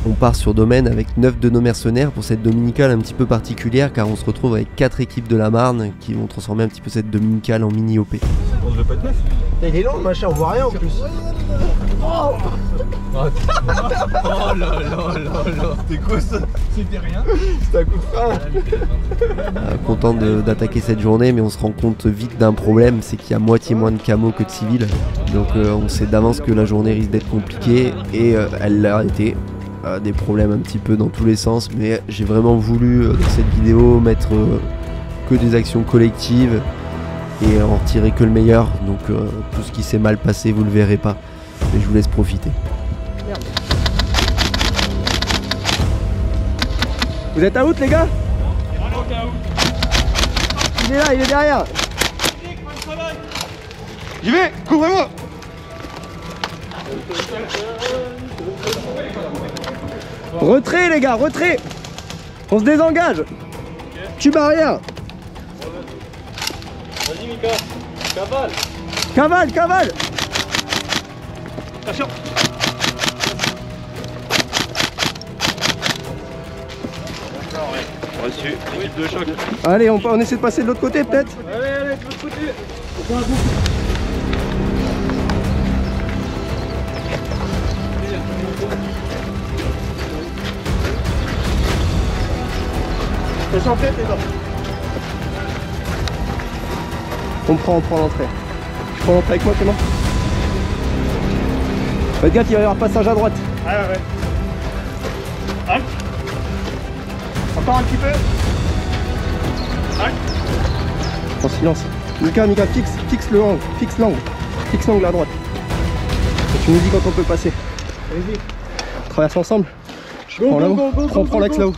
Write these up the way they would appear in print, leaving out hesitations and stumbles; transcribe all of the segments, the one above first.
On part sur domaine avec 9 de nos mercenaires pour cette dominicale un petit peu particulière car on se retrouve avec 4 équipes de la Marne qui vont transformer un petit peu cette dominicale en mini OP. On devait pas être 9. Il est long le machin, on voit rien en plus. Oh là là là. C'était quoi ça? C'était rien. C'était un coup de frein. Content d'attaquer cette journée, mais on se rend compte vite d'un problème, c'est qu'il y a moitié moins de camos que de civils. Donc on sait d'avance que la journée risque d'être compliquée et elle l'a été. Des problèmes un petit peu dans tous les sens, mais j'ai vraiment voulu dans cette vidéo mettre que des actions collectives et en retirer que le meilleur. Donc tout ce qui s'est mal passé, vous le verrez pas. Mais je vous laisse profiter. Merde. Vous êtes out les gars? Il est là, il est derrière. J'y vais, couvrez-moi. Retrait les gars, retrait. On se désengage. Tube arrière. Vas-y Mika, cavale. Cavale, cavale. Attention. Reçu, équipe de choc. Allez, on essaie de passer de l'autre côté peut-être. Allez, de l'autre côté. Attention en tête les gars. On prend l'entrée. Je prends l'entrée avec moi, c'est bon. Faites gaffe, il va y avoir passage à droite. Ouais. Halt. Encore un petit peu. Halt. En silence. Mika, fixe le angle, fixe l'angle à droite. Et tu nous dis quand on peut passer. Allez-y. On traverse ensemble. Je prends là-haut. On prend l'axe là-haut.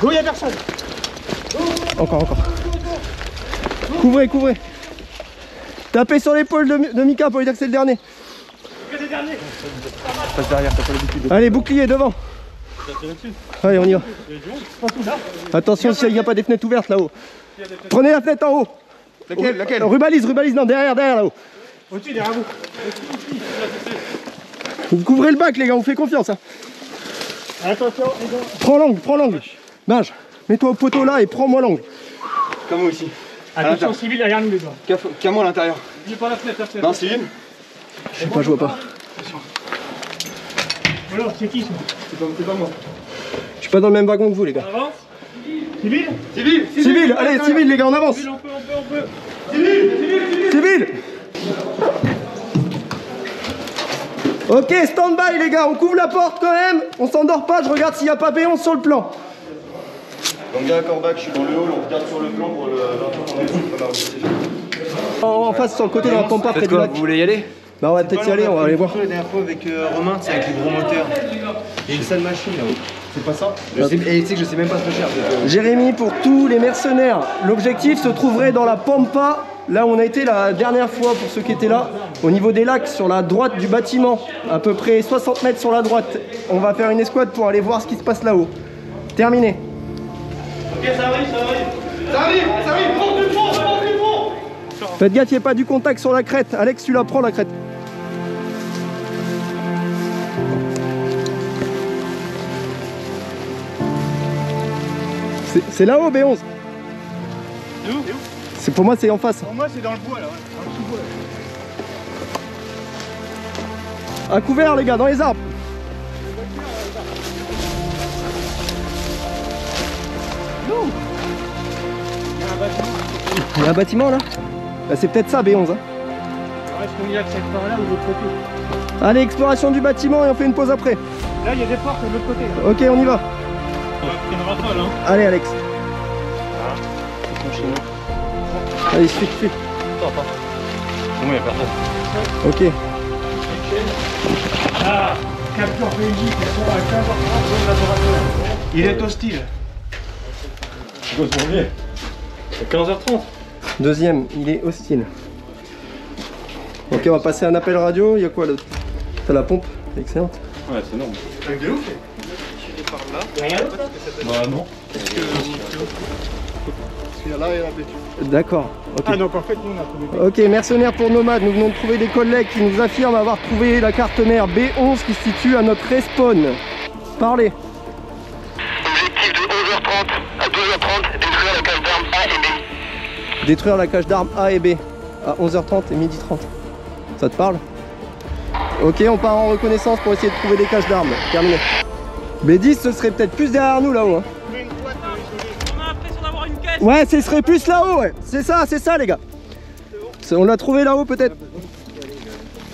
Go, y'a personne. Encore. Couvrez. Tapez sur l'épaule de Mika pour lui dire que c'est le dernier. Passe derrière, t'as pas l'habitude. Allez, bouclier devant. Allez, on y va. Attention s'il n'y a pas des fenêtres ouvertes là-haut. Prenez la fenêtre en haut. Laquelle? Rubalise, non, derrière là-haut. Au-dessus, derrière vous. Vous couvrez le bac les gars, on vous fait confiance. Hein. Attention, les gars. Prends l'angle. Binge, mets-toi au poteau là et prends-moi l'angle. Comme moi aussi. Attention civil derrière nous les gars. Camo à l'intérieur. N'oublie pas la fenêtre. Non, civil. Je sais pas, je vois pas. Alors, c'est qui ça? C'est pas moi. Je suis pas dans le même wagon que vous les gars. On avance. Civil. Civil, allez, civil les gars, on avance. Civil, on peut. Civil. Ok, stand by les gars, on couvre la porte quand même. On s'endort pas, je regarde s'il n'y a pas B11 sur le plan. Donc gars, Corbac, je suis dans le hall, on regarde sur le plan pour En face sur le côté dans la pampa près du lac. Vous voulez y aller? Bah on va peut-être y aller, on va aller voir. La dernière fois avec Romain, c'est avec les gros moteurs. Il y a une sale machine là-haut. C'est pas ça? Et tu sais que je sais même pas ce que je cherche. Jérémy, pour tous les mercenaires, l'objectif se trouverait dans la pampa, là où on a été la dernière fois pour ceux qui étaient là, au niveau des lacs, sur la droite du bâtiment, à peu près 60 mètres sur la droite. On va faire une escouade pour aller voir ce qui se passe là-haut. Terminé. Ok, ça arrive, prends du fond. Faites gaffe, il n'y a pas du contact sur la crête. Alex, tu la prends la crête. C'est là-haut, B11. C'est où? C'est pour moi, c'est en face. Pour moi, c'est dans le bois là, ouais. Dans le sous-bois. À couvert, les gars, dans les arbres. Il y a un bâtiment là. Bah, c'est peut-être ça, B11. Hein. Est-ce qu'on y accède par là ou de l'autre côté? Allez, exploration du bâtiment et on fait une pause après. Là, il y a des portes de l'autre côté. Là. Ok, on y va. C'est une rafale, hein. Allez, Alex. Allez, suis. Attends. C'est bon, y'a personne. Ok. Ah, capture Belgique, elles sont à 15h30 dans le laboratoire. Il est hostile. C'est quoi ce premier? À 15h30. Deuxième, il est hostile. Ok, on va passer un appel radio. Il y a quoi là? T'as la pompe? Excellente. Ouais, c'est énorme. Avec de l'eau? Bah non. D'accord. Okay. Ah, donc en fait, nous on a trouvé. Ok, mercenaires pour nomades, nous venons de trouver des collègues qui nous affirment avoir trouvé la carte mère B11 qui se situe à notre respawn. parlez. Objectif de 11h30 à 12h30, détruire la cage d'armes A et B. Détruire la cage d'armes A et B à 11h30 et 12h30. Ça te parle? Ok, on part en reconnaissance pour essayer de trouver des caches d'armes. Terminé. B10, ce serait peut-être plus derrière nous là-haut. Hein. On a l'impression d'avoir une caisse. Ouais, ce serait plus là-haut, ouais. C'est ça les gars. On l'a trouvé là-haut peut-être.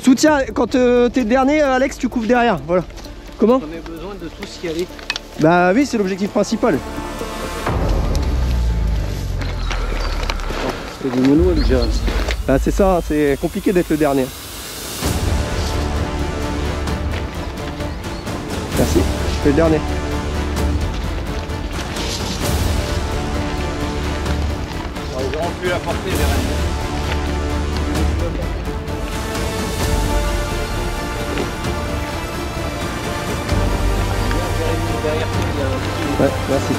Soutiens, quand t'es dernier, Alex, tu couvres derrière. Voilà. Comment? On a besoin de tous y aller. Bah oui, c'est l'objectif principal. C'est du mono déjà. Bah c'est ça, c'est compliqué d'être le dernier. Merci, je fais le dernier. Ils n'auront plus la portée vers elle. Ouais, merci.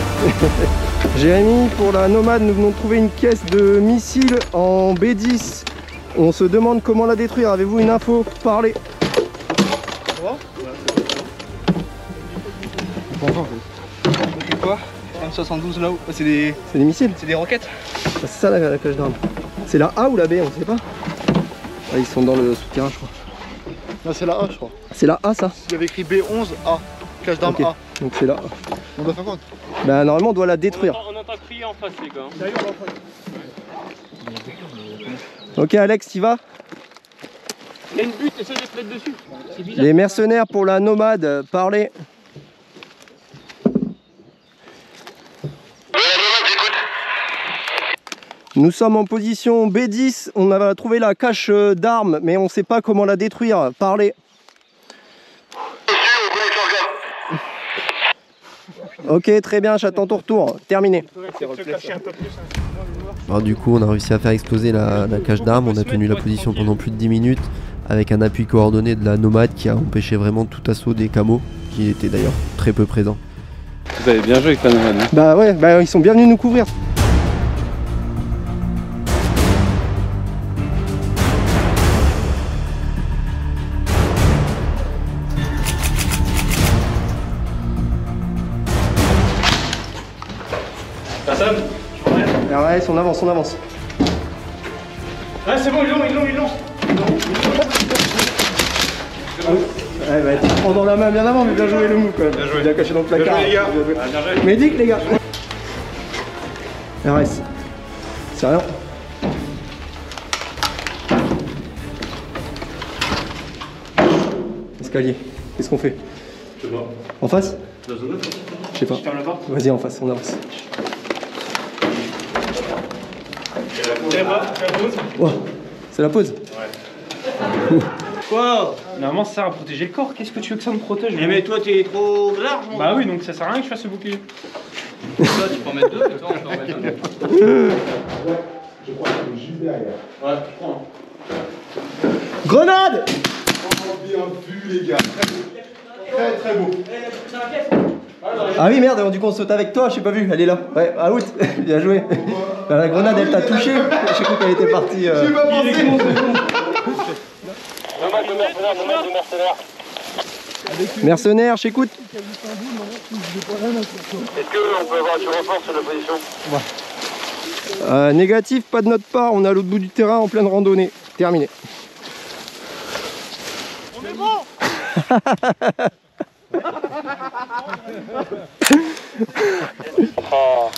Jérémy, pour la nomade, nous venons de trouver une caisse de missiles en B10. On se demande comment la détruire. Avez-vous une info? Parlez. C'est quoi? M72 là-haut. C'est des missiles? C'est des roquettes. Ah, c'est ça la cage d'armes. C'est la A ou la B, on sait pas. Ah, ils sont dans le souterrain, je crois. Non, c'est la A, je crois. C'est la A, ça? Il y avait écrit B11A, cage d'armes Ok. A. Donc c'est là. On doit faire quoi? Bah normalement on doit la détruire. On entend crier en face, les gars. Ok Alex, t'y vas? Il y a une butte, essaye de se mettre dessus. C'est bizarre. Les mercenaires pour la nomade, parlez. Nous sommes en position B10, on a trouvé la cache d'armes mais on sait pas comment la détruire, parlez. Ok, très bien, j'attends ton retour, terminé. Alors du coup on a réussi à faire exploser la cage d'armes, on a tenu la position pendant plus de 10 minutes avec un appui coordonné de la nomade qui a empêché vraiment tout assaut des camos qui étaient d'ailleurs très peu présents. Vous avez bien joué avec la nomade. Hein. Bah ouais, bah ils sont bien venus nous couvrir. Personne? RS, on avance, on avance. Ah, c'est bon, ils l'ont. Ouais, bah, tu te prends dans la main bien avant, mais bien joué le mou quand même. Bien caché dans le placard. Bien joué, les gars. Bien joué. Médic les gars. RS. C'est rien. Escalier. Qu'est-ce qu'on fait? En face? Je sais pas. Vas-y en face, on avance. Oh, c'est la pause. Quoi? Normalement ça sert à protéger le corps, qu'est-ce que tu veux que ça me protège? Mais toi t'es trop large. Bah oui, donc ça sert à rien que je fasse ce bouclier. Toi, tu peux en mettre deux, et toi, on peut en mettre un. Je crois qu'il est juste derrière. Ouais, je prends. Grenade! Bien vu, les gars. Très très beau. Ah oui merde, du coup on saute avec toi, j'ai pas vu, elle est là. Ouais, out, bien joué. La grenade elle t'a touché, j'ai cru qu'elle était partie. J'ai pas pensé. Nomade de mercenaires. Mercenaire, j'écoute. Est-ce qu'on peut avoir du renfort sur la position? Négatif, pas de notre part, on est à l'autre bout du terrain en pleine randonnée. Terminé. On est bon.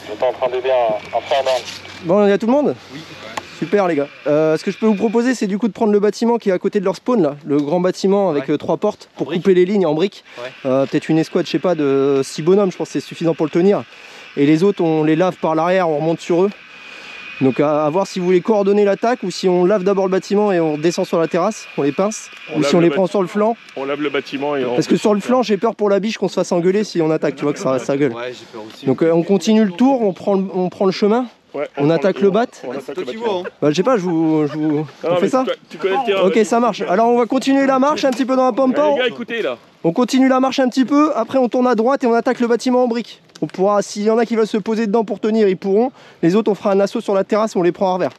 J'étais en train d'aider un frère d'armes. Bon, il y a tout le monde? Oui. Super les gars. Ce que je peux vous proposer c'est du coup de prendre le bâtiment qui est à côté de leur spawn là, le grand bâtiment avec 3 portes pour couper les lignes en briques. Ouais. Peut-être une escouade, je sais pas, de 6 bonhommes, je pense que c'est suffisant pour le tenir. Et les autres on les lave par l'arrière, on remonte sur eux. Donc à voir si vous voulez coordonner l'attaque ou si on lave d'abord le bâtiment et on descend sur la terrasse, on les pince, ou si on les prend sur le flanc. On lave le bâtiment et on... Parce que sur le flanc j'ai peur pour la biche qu'on se fasse engueuler si on attaque, tu vois que ça gueule. Ouais, j'ai peur aussi. Donc on continue le tour, on prend le chemin. Ouais, on attaque le bat. On attaque Toi le qui bâtiment. vois, hein. Bah je sais pas, on fait ça. Tu connais le terrain. Ok, ça marche. Alors on va continuer la marche un petit peu dans la pampa. Les gars, écoutez là. On continue la marche un petit peu, après on tourne à droite et on attaque le bâtiment en briques. On pourra, s'il y en a qui veulent se poser dedans pour tenir, ils pourront. Les autres, on fera un assaut sur la terrasse, on les prend à revers.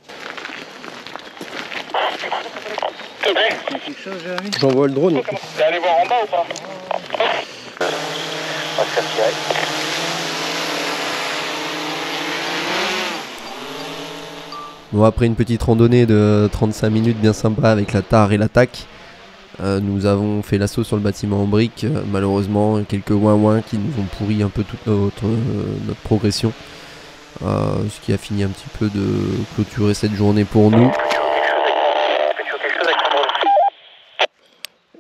J'envoie le drone. T'es allé voir en bas ou pas? Bon, après une petite randonnée de 35 minutes bien sympa avec la tare et l'attaque, nous avons fait l'assaut sur le bâtiment en briques. Malheureusement, quelques ouin-ouin qui nous ont pourri un peu toute notre progression. Ce qui a fini un petit peu de clôturer cette journée pour nous.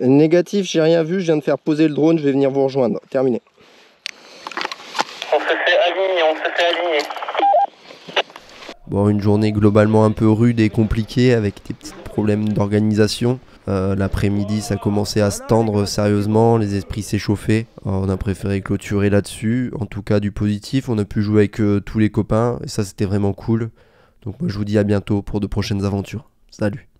Négatif, j'ai rien vu, je viens de faire poser le drone, je vais venir vous rejoindre. Terminé. On se fait aligner. Bon, une journée globalement un peu rude et compliquée avec des petits problèmes d'organisation. L'après-midi, ça commençait à se tendre sérieusement, les esprits s'échauffaient. On a préféré clôturer là-dessus. En tout cas, du positif, on a pu jouer avec tous les copains et ça, c'était vraiment cool. Donc moi, je vous dis à bientôt pour de prochaines aventures. Salut!